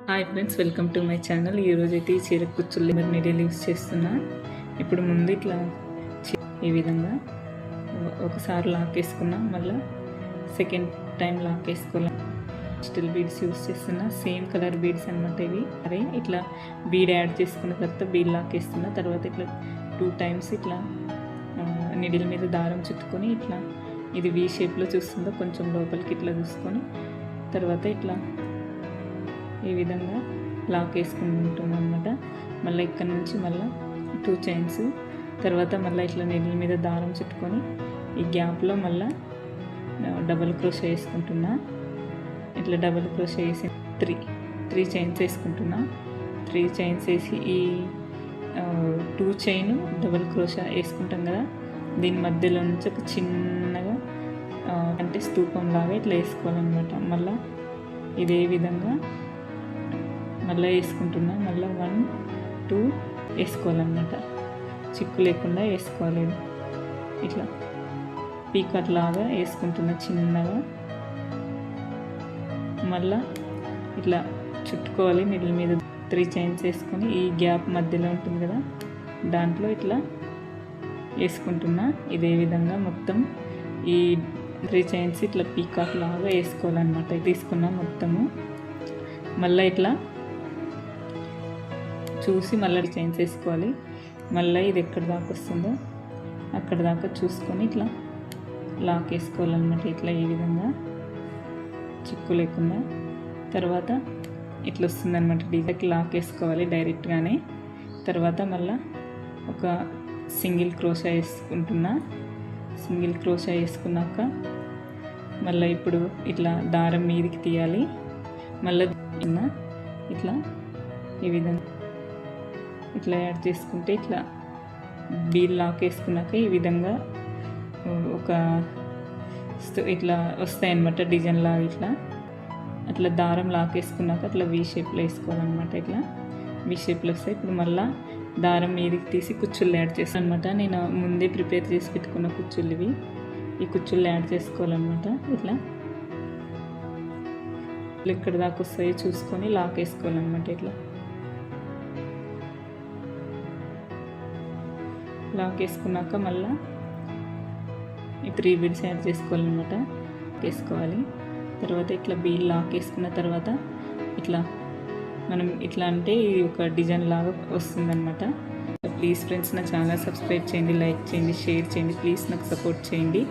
Hi friends, welcome to my channel. ఈరోజైతే ఈ చీర కుచ్చులు నీడిల్ యూస్ చేస్తున్నా. ఇప్పుడు ముందు ఇట్లా ఈ విధంగా ఒకసారి లాక్ వేసుకున్నా, మళ్ళీ సెకండ్ టైం లాక్ వేసుకోవాలి. డిజిటల్ బీడ్స్ యూస్ చేస్తున్నా, సేమ్ కలర్ బీడ్స్ అనమాట ఇవి. అరే ఇట్లా బీడ్ యాడ్ చేసుకున్న తర్వాత బీడ్ లాక్ వేస్తున్నా. తర్వాత ఇట్లా 2 టైమ్స్ ఇట్లా నీడిల్ మీద దారం చుట్టుకొని ఇట్లా ఇది వీ షేప్లో చూస్తుందో కొంచెం లోపలికి ఇట్లా చూసుకొని తర్వాత ఇట్లా ఈ విధంగా లాక్ వేసుకుంటున్నాను అనమాట. మళ్ళీ ఇక్కడ నుంచి మళ్ళీ 2 చైన్స్, తర్వాత మళ్ళీ ఇట్లా నీడిల్ మీద దారం చుట్టుకొని ఈ గ్యాప్లో మళ్ళీ డబుల్ క్రోషే వేసుకుంటున్నా. ఇట్లా డబుల్ క్రోషే వేసి 3 చైన్స్ వేసుకుంటున్నా. 3 చైన్స్ వేసి ఈ 2 చైన్ డబుల్ క్రోషా వేసుకుంటాం కదా, దీని మధ్యలో నుంచి ఒక చిన్నగా అంటే స్తూపం లాగా ఇట్లా వేసుకోవాలన్నమాట. మళ్ళీ ఇదే విధంగా మళ్ళీ వేసుకుంటున్నా. మళ్ళీ 1 2 వేసుకోవాలన్నమాట. చిక్కు లేకుండా వేసుకోవాలి. ఇట్లా పీకాట్ లాగా వేసుకుంటున్నా చిన్నగా. మళ్ళీ ఇట్లా చుట్టుకోవాలి నీడిల్ మీద. 3 చైన్స్ వేసుకొని ఈ గ్యాప్ మధ్యలో ఉంటుంది కదా, దాంట్లో ఇట్లా వేసుకుంటున్నా. ఇదే విధంగా మొత్తం ఈ 3 చైన్స్ ఇట్లా పీకాట్ లాగా వేసుకోవాలన్నమాట. తీసుకున్నా మొత్తము. మళ్ళీ ఇట్లా చూసి మళ్ళీ చైన్స్ వేసుకోవాలి. మళ్ళీ ఇది ఎక్కడ దాకా వస్తుందో అక్కడ దాకా చూసుకొని ఇట్లా లాక్ వేసుకోవాలన్నమాట. ఇట్లా ఈ విధంగా చిక్కు లేకుండా. తర్వాత ఇట్లా వస్తుందన్నమాట. డీజాకి లాక్ వేసుకోవాలి డైరెక్ట్గానే. తర్వాత మళ్ళీ ఒక సింగిల్ క్రోషా వేసుకుంటున్నా. సింగిల్ క్రోషా వేసుకున్నాక మళ్ళీ ఇప్పుడు ఇట్లా దారం మీదికి తీయాలి. మళ్ళీ ఇట్లా ఈ విధంగా ఇట్లా యాడ్ చేసుకుంటే ఇట్లా బీల్ లాక్ వేసుకున్నాక ఈ విధంగా ఒక ఇట్లా వస్తాయన్నమాట డిజైన్ లాగా. ఇట్లా అట్లా దారం లాక్ వేసుకున్నాక అట్లా వీ షేప్లో వేసుకోవాలన్నమాట. ఇట్లా వీ షేప్లో వస్తాయి. ఇప్పుడు మళ్ళీ దారం మీదకి తీసి కుచ్చుళ్ళు యాడ్ చేస్తాను అనమాట. నేను ముందే ప్రిపేర్ చేసి పెట్టుకున్న కుచ్చుళ్ళు ఇవి. ఈ కుచ్చుళ్ళు యాడ్ చేసుకోవాలన్నమాట. ఇట్లా ఇక్కడ దాకా వస్తాయి చూసుకొని లాక్ వేసుకోవాలన్నమాట. ఇట్లా లాక్ వేసుకున్నాక మళ్ళీ ఈ 3 బీడ్స్ యాడ్ చేసుకోవాలన్నమాట. వేసుకోవాలి. తర్వాత ఇట్లా బీల్ లాక్ వేసుకున్న తర్వాత ఇట్లా మనం ఇట్లా అంటే ఒక డిజైన్ లాగా వస్తుందన్నమాట. ప్లీజ్ ఫ్రెండ్స్, నా ఛానల్ సబ్స్క్రైబ్ చేయండి, లైక్ చేయండి, షేర్ చేయండి. ప్లీజ్ నాకు సపోర్ట్ చేయండి.